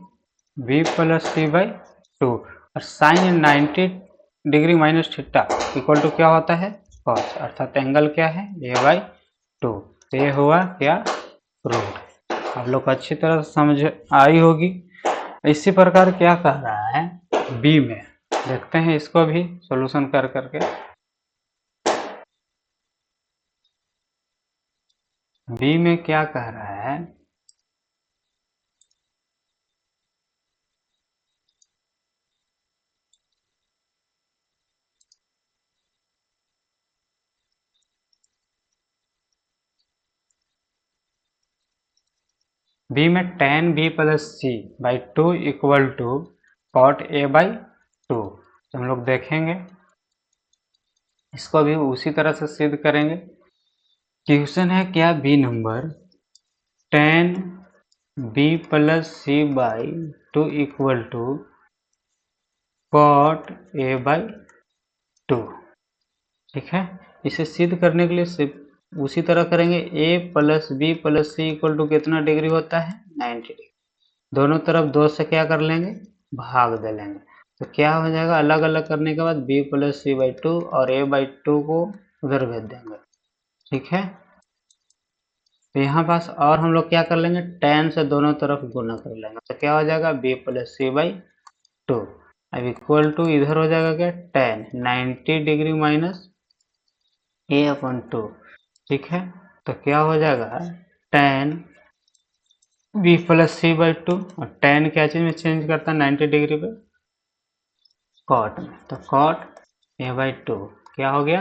B plus C by two, और sine 90 degree minus theta equal to क्या होता है, कॉस, अर्थात एंगल क्या है, ए बाई टू। तो ये हुआ क्या, रूट। आप लोग को अच्छी तरह से समझ आई होगी। इसी प्रकार क्या कह रहा है बी में, देखते हैं इसको भी सॉल्यूशन कर करके। बी में क्या कह रहा है, बी में tan b plus C by two equal to cot A by two. तो हम लोग देखेंगे इसको भी उसी तरह से सिद्ध करेंगे। क्वेश्चन है क्या B number, tan b plus C by two equal to cot A by two. ठीक है, इसे सिद्ध करने के लिए सिर्फ उसी तरह करेंगे। a plus B plus C equal to कितना डिग्री होता है, 90 डिग्री। दोनों तरफ 2 से क्या कर लेंगे, भाग दे लेंगे। तो क्या हो जाएगा, अलग अलग करने के बाद b plus C by two और a बाई टू को उधर भेज देंगे। ठीक है, तो यहाँ पास और हम लोग क्या कर लेंगे, tan से दोनों तरफ गुना कर लेंगे। तो क्या हो जाएगा b plus C by two. अब इक्वल टू इधर हो जाएगा क्या, tan 90 degree minus a upon two. ठीक है, तो क्या हो जाएगा, tan b plus C by two, और tan क्या चीज में चेंज करता है 90 डिग्री पे, कॉट में। तो कॉट ए बाई टू क्या हो गया,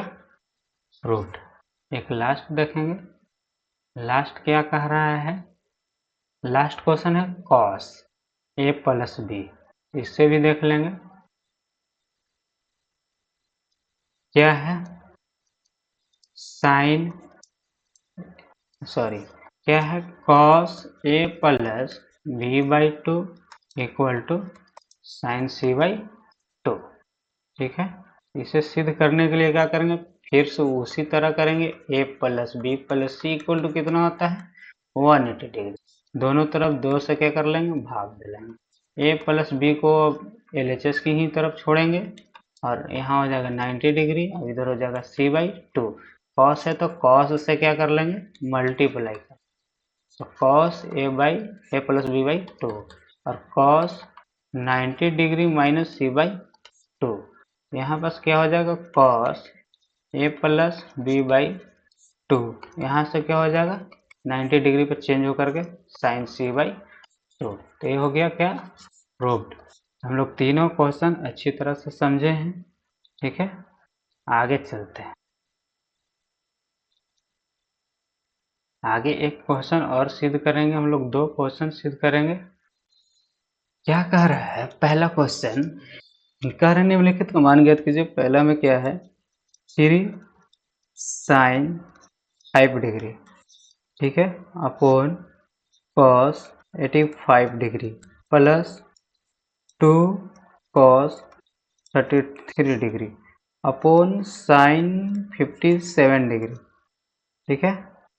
रूट। एक लास्ट देखेंगे, लास्ट क्या कह रहा है, लास्ट क्वेश्चन है कॉस ए प्लस बी। इससे भी देख लेंगे क्या है, साइन सॉरी क्या है, cos A plus B by two equal to sine C by two. ठीक है, इसे सिद्ध करने के लिए क्या करेंगे, फिर से उसी तरह करेंगे। a plus B plus C equal to कितना होता है, 180 डिग्री। दोनों तरफ 2 से क्या कर लेंगे, भाग दे लेंगे। a प्लस बी को LHS की ही तरफ छोड़ेंगे, और यहाँ हो जाएगा 90 डिग्री, और इधर हो जाएगा c बाई टू। कॉस है तो कॉस से क्या कर लेंगे, मल्टीप्लाई कर, तो cos A plus B by two, और cos 90 degree minus C by two. यहाँ पास क्या हो जाएगा, cos A plus B by two, यहाँ से क्या हो जाएगा 90 डिग्री पर चेंज होकर के साइन सी बाई टू। तो ये हो गया क्या, प्रूव्ड। हम लोग तीनों क्वेश्चन अच्छी तरह से समझे हैं। ठीक है, आगे चलते हैं। आगे एक क्वेश्चन और सिद्ध करेंगे हम लोग, दो क्वेश्चन सिद्ध करेंगे। क्या कह रहा है पहला क्वेश्चन, कह रहे निम्नलिखित का मान ज्ञात कीजिए। पहला में क्या है, 3 साइन 5 डिग्री, ठीक है, upon cos 85 degree plus 2 cos 33 degree upon sine 57 degree. ठीक है,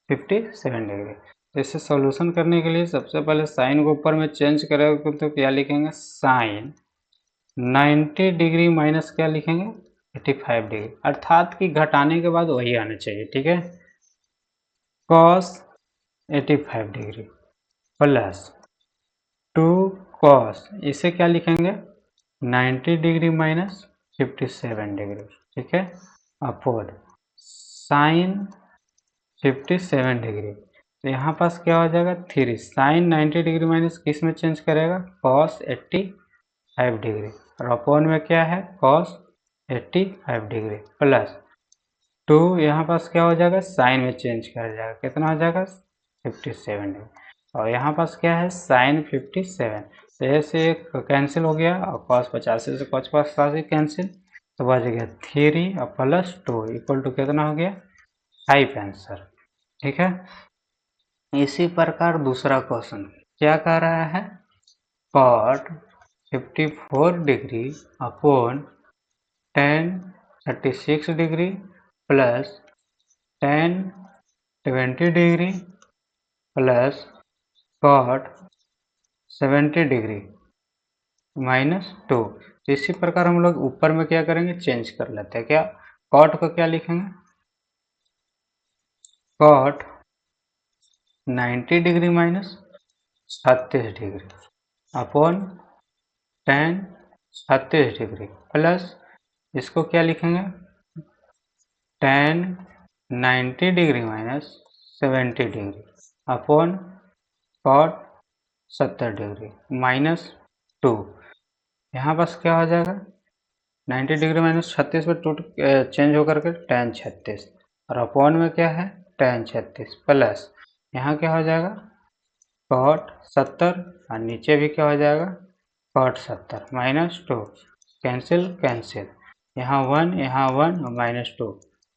57 डिग्री। तो इसे सॉल्यूशन करने के लिए सबसे पहले साइन को ऊपर में चेंज करेंगे तो क्या लिखेंगे, साइन 90 डिग्री माइनस क्या लिखेंगे, 85 डिग्री, अर्थात कि घटाने के बाद वही आना चाहिए। ठीक है, कॉस 85 डिग्री प्लस 2 कॉस, इसे क्या लिखेंगे 90 डिग्री माइनस 57 डिग्री। ठीक है, अपॉन साइन 57 डिग्री। तो यहाँ पास क्या हो जाएगा, 3 साइन 90 डिग्री माइनस किस में चेंज करेगा, कॉस 85 डिग्री, और अपॉन में क्या है, कॉस 85 डिग्री प्लस 2, यहाँ पास क्या हो जाएगा, साइन में चेंज कर जाएगा, कितना हो जाएगा 57 डिग्री, और यहाँ पास क्या है साइन 57। तो ऐसे एक कैंसिल हो गया, और कॉस 85 से कॉस 85 कैंसिल, तो बच गया 3 और प्लस 2 इक्वल टू कितना हो गया 5 आंसर। ठीक है, इसी प्रकार दूसरा क्वेश्चन क्या कह रहा है, cot 54 degree upon tan 36 degree plus tan 20 degree plus cot 70 degree -2। इसी प्रकार हम लोग ऊपर में क्या करेंगे, चेंज कर लेते हैं। क्या कॉट को क्या लिखेंगे, cot 90 degree -36 degree upon tan 36 degree plus इसको क्या लिखेंगे, tan 90 degree -70 degree upon cot 70 degree -2। यहाँ बस क्या हो जाएगा, 90 डिग्री -36 में चेंज होकर के tan 36 और अपॉन में क्या है tan 36 प्लस यहाँ क्या हो जाएगा cot 70 और नीचे भी क्या हो जाएगा cot 70 -2 कैंसिल, यहाँ 1 यहाँ 1 और -2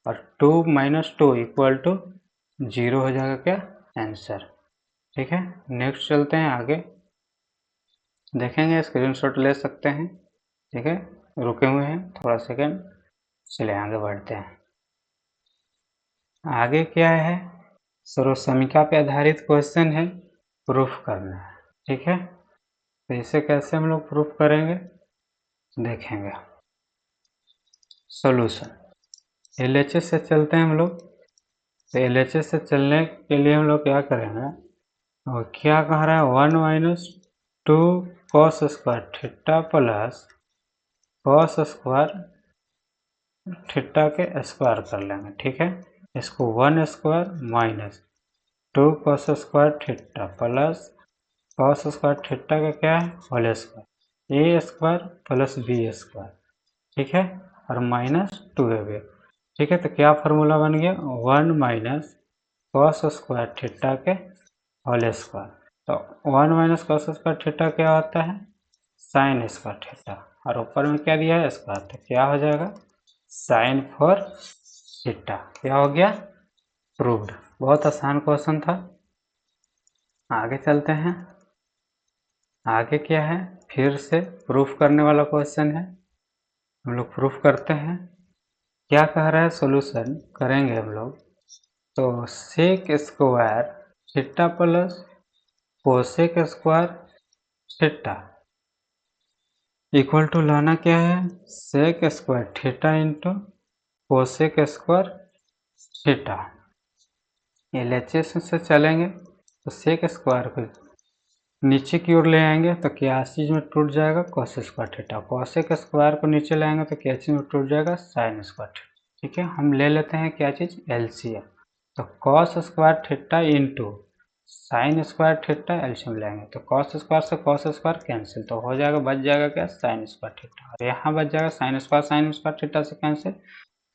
और 2 -2 इक्वल टू 0 हो जाएगा क्या आंसर। ठीक है, नेक्स्ट चलते हैं आगे, देखेंगे स्क्रीनशॉट ले सकते हैं। ठीक है, रुके हुए हैं थोड़ा सेकंड, चले आगे बढ़ते हैं। आगे क्या है, सर्वसमीका पे आधारित क्वेश्चन है, प्रूफ करना है। ठीक है, तो इसे कैसे हम लोग प्रूफ करेंगे देखेंगे। सॉल्यूशन एलएचएस से चलते हैं हम लोग। तो एलएचएस से चलने के लिए हम लोग क्या करेंगे, और क्या कह रहा है 1 - 2 cos square theta plus cos square theta के स्क्वायर कर लेंगे। ठीक है, इसको 1 square minus 2 cos square theta plus cos square theta का क्या है होल स्क्वायर, ए स्क्वायर प्लस बी स्क्वायर। ठीक है, और -2ab। ठीक है, तो क्या फार्मूला बन गया 1 - cos स्क्वायर थीटा के होल स्क्वायर। तो 1 - cos स्क्वायर थीटा क्या होता है साइन स्क्वायर थीटा, और ऊपर में क्या दिया है स्क्वायर, तो क्या हो जाएगा साइन 4 थीटा। क्या हो गया प्रूव्ड। बहुत आसान क्वेश्चन था। आगे चलते हैं, आगे क्या है फिर से प्रूफ करने वाला क्वेश्चन है, हम लोग प्रूफ करते हैं। क्या कह रहा है सॉल्यूशन करेंगे हम लोग, तो sec square theta plus cosec square theta equal to लाना क्या है sec square theta into cosec square theta. LHS से चलेंगे तो सेक स्क्वायर को नीचे की ओर ले आएंगे तो क्या चीज़ में टूट जाएगा cos square theta, cosec square को नीचे लाएंगे तो क्या चीज़ में टूट जाएगा साइन स्क्वायर थीटा। ठीक है, हम ले लेते हैं क्या चीज़ एलसीएम, तो cos square theta into sine square theta LCM लेंगे तो कॉस स्क्वायर से कॉस स्क्वायर कैंसिल, तो हो जाएगा बच जाएगा क्या साइन स्क्वायर थीटा, और यहाँ बच जाएगा साइन स्क्वायर थीटा से कैंसिल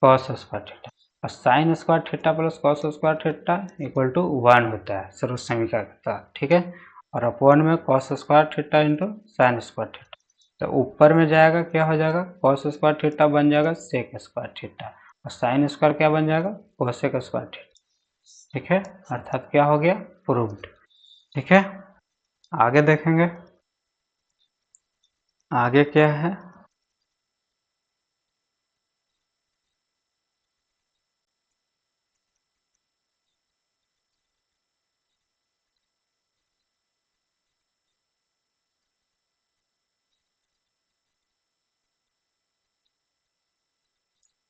कॉस स्क्वायर थीटा, और sine square theta plus cos square theta equal to 1 होता है सर्वसमीका का। ठीक है, और अपॉन में cos square theta into sine square theta, तो ऊपर में जाएगा क्या हो जाएगा कॉस स्क्वायर थीटा बन जाएगा सेक स्क्वायर थीटा, और साइन स्क्वायर क्या बन जाएगा कोसेक स्क्वायर थीटा। ठीक है, अर्थात क्या हो गया प्रूव्ड। ठीक है, आगे देखेंगे आगे क्या है,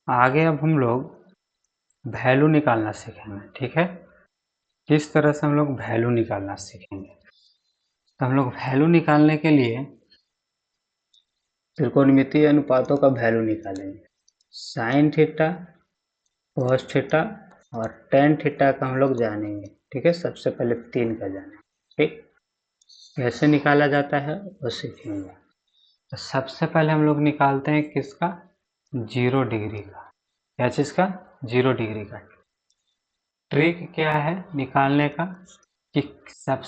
आगे अब हम लोग वैल्यू निकालना सीखेंगे। ठीक है, किस तरह से हम लोग वैल्यू निकालना सीखेंगे, तो हम लोग वैल्यू निकालने के लिए त्रिकोणमितीय अनुपातों का वैल्यू निकालेंगे। साइन थीटा कॉस थीटा और टेन थीटा का हम लोग जानेंगे। ठीक है, सबसे पहले 3 का जानेंगे। ठीक, कैसे निकाला जाता है वो सीखेंगे। तो सबसे पहले हम लोग निकालते हैं किसका 0 डिग्री का, क्या चीज़ का 0 डिग्री का। ट्रिक क्या है निकालने का कि सब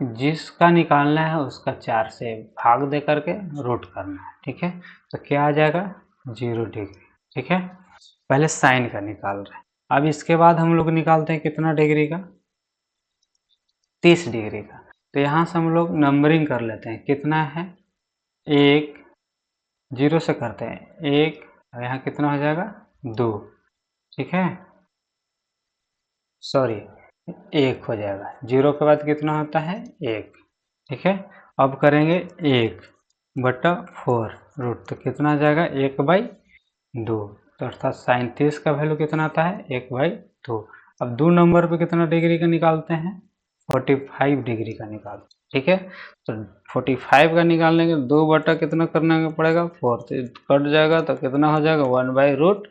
जिसका निकालना है उसका 4 से भाग दे करके रूट करना है। ठीक है, तो क्या आ जाएगा 0 डिग्री। ठीक है, पहले साइन का निकाल रहे हैं, अब इसके बाद हम लोग निकालते हैं कितना डिग्री का 30 डिग्री का। तो यहाँ से हम लोग नंबरिंग कर लेते हैं, कितना है 1 0 से करते हैं 1 और यहाँ कितना हो जाएगा 2। ठीक है, सॉरी 1 हो जाएगा। 0 के बाद कितना होता है 1, ठीक है। अब करेंगे 1/4 रूट, तो कितना आ जाएगा 1/2, तो अर्थात साइन 30 का वैल्यू कितना आता है 1/2। अब 2 नंबर पे कितना डिग्री का निकालते हैं 45 डिग्री का निकालते हैं, ठीक है। तो 45 का निकालने के 2 बटा कितना करना पड़ेगा 4, तो कट जाएगा तो कितना हो जाएगा 1/√2,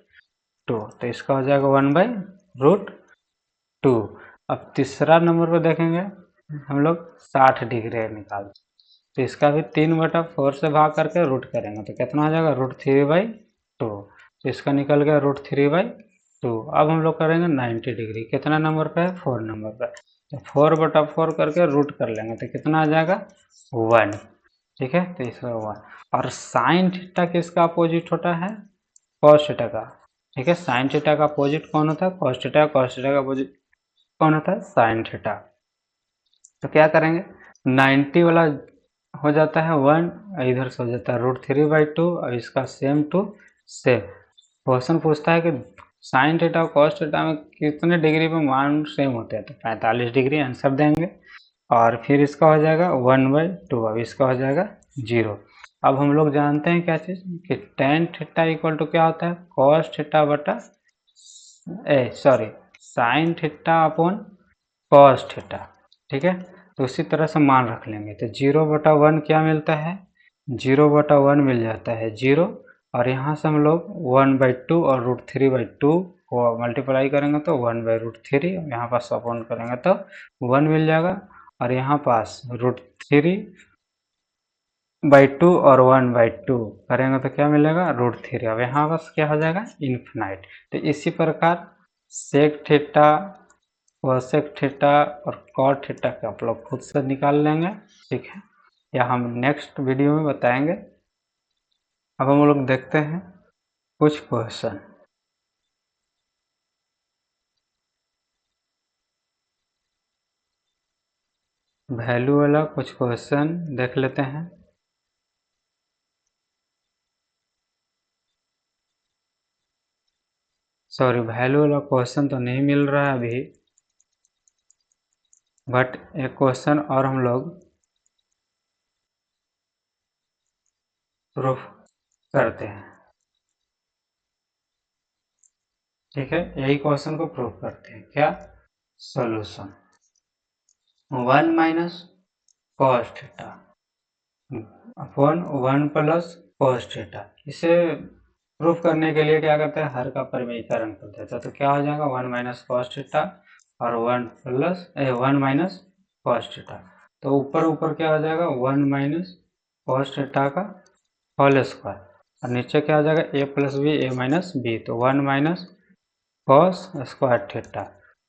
तो इसका हो जाएगा 1/√2। अब तीसरा नंबर पर देखेंगे हम लोग 60 डिग्री निकालते, तो इसका भी 3/4 से भाग करके रूट करेंगे तो कितना हो जाएगा √3/2, तो इसका निकल गया √3/2। अब हम लोग करेंगे 90 डिग्री, कितना नंबर पे है 4 नंबर पे, तो 4/4 करके रूट कर लेंगे तो कितना आ जाएगा 1, ठीक है। तो इसका 1, और साइन थीटा किसका अपोजिट होता है कॉस थीटा का, ठीक है। साइन थीटा का अपोजिट कौन होता है कॉस थीटा, कॉस थीटा का अपोजिट कौन होता है साइन थीटा। तो क्या करेंगे 90 वाला हो जाता है 1, इधर से हो जाता है √3/2, और इसका सेम टू सेम। क्वेश्चन पूछता है कि साइन थीटा और कॉस थीटा में कितने डिग्री पे मान सेम होते हैं, तो 45 डिग्री आंसर देंगे। और फिर इसका हो जाएगा 1/2, अब इसका हो जाएगा 0। अब हम लोग जानते हैं क्या चीज़ कि टेन थीटा इक्वल टू क्या होता है कॉस थीटा बटा sign theta upon cos theta, ठीक है। तो उसी तरह से मान रख लेंगे, तो 0/1 क्या मिलता है 0/1 मिल जाता है 0, और यहाँ से हम लोग 1/2 और √3/2 को मल्टीप्लाई करेंगे तो 1/√3, यहाँ पास अपॉन करेंगे तो 1 मिल जाएगा, और यहाँ पास √3/2 और 1/2 करेंगे तो क्या मिलेगा √3। अब यहाँ पास क्या हो जाएगा इन्फिनाइट। तो इसी प्रकार सेक थीटा कोसेक थीटा और कॉट थीटा का आप लोग खुद से निकाल लेंगे, ठीक है, या हम नेक्स्ट वीडियो में बताएंगे। अब हम लोग देखते हैं कुछ क्वेश्चन। वैल्यू वाला कुछ क्वेश्चन देख लेते हैं। सॉरी, वैल्यू वाला क्वेश्चन तो नहीं मिल रहा है अभी, बट एक क्वेश्चन और हम लोग प्रूफ करते हैं, ठीक है। यही क्वेश्चन को प्रूफ करते हैं। क्या solution 1 - cos theta upon 1 + cos theta. इसे प्रूफ करने के लिए क्या करते हैं हर का परिमेयीकरण कर देते हैं, तो क्या हो जाएगा 1 - cos थीटा और 1 - cos थीटा। तो ऊपर ऊपर क्या हो जाएगा 1 - cos थीटा का होल स्क्वायर, और नीचे क्या हो जाएगा a + b a - b, तो 1 - cos स्क्वायर थीटा,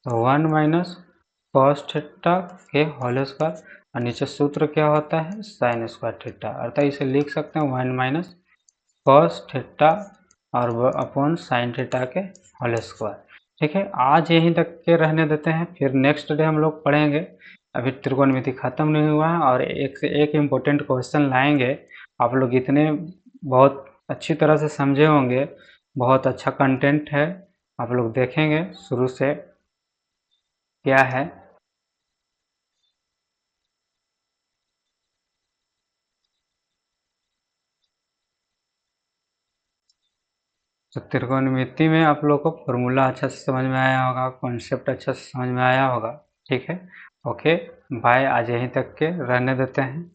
तो 1 - cos थीटा के होल स्क्वायर, और नीचे सूत्र क्या होता है साइन स्क्वायर थीटा, अर्थात इसे लिख सकते हैं 1 - cos थीटा और अपॉन साइन थीटा के होल स्क्वायर, ठीक है। आज यहीं तक के रहने देते हैं, फिर नेक्स्ट डे हम लोग पढ़ेंगे। अभी त्रिकोणमिति खत्म नहीं हुआ है और एक से एक इम्पोर्टेंट क्वेश्चन लाएंगे। आप लोग इतने बहुत अच्छी तरह से समझे होंगे, बहुत अच्छा कंटेंट है, आप लोग देखेंगे शुरू से क्या है। तो त्रिकोणमिति में आप लोग को फॉर्मूला अच्छा से समझ में आया होगा, कॉन्सेप्ट अच्छा से समझ में आया होगा, ठीक है। ओके बाय, आज यहीं तक के रहने देते हैं।